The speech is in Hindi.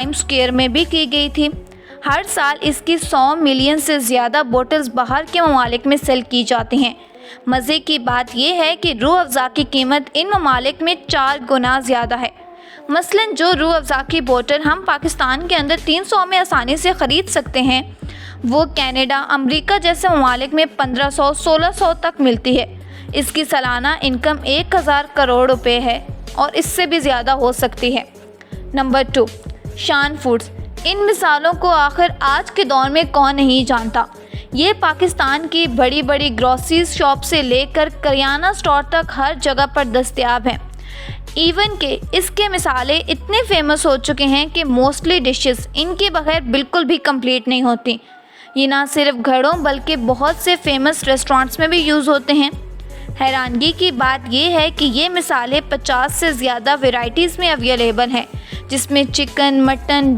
टाइम्स स्क्वायर में भी की गई थी। हर साल इसकी 100 मिलियन से ज़्यादा बोतल्स बाहर के ममालिक में सेल की जाती हैं। मज़े की बात यह है कि रूह अफ़ज़ा की कीमत इन ममालिक में 4 गुना ज़्यादा है। मसलन जो रूह अफ़ज़ा की बोतल हम पाकिस्तान के अंदर 300 में आसानी से ख़रीद सकते हैं, वो कनाडा, अमेरिका जैसे ममालिक में 1500-1600 तक मिलती है। इसकी सालाना इनकम 1000 करोड़ रुपए है और इससे भी ज़्यादा हो सकती है। नंबर 2, शान फूड्स। इन मिसालों को आखिर आज के दौर में कौन नहीं जानता। ये पाकिस्तान की बड़ी बड़ी ग्रोसरी शॉप से लेकर करियाना स्टोर तक हर जगह पर दस्तयाब हैं। इवन के इसके मिसालें इतने फेमस हो चुके हैं कि मोस्टली डिशेस इनके बगैर बिल्कुल भी कंप्लीट नहीं होती। ये ना सिर्फ घरों बल्कि बहुत से फेमस रेस्टोरेंट्स में भी यूज़ होते हैं। हैरानगी की बात यह है कि ये मिसालें 50 से ज़्यादा वैरायटीज़ में अवेलेबल हैं, जिसमें चिकन, मटन,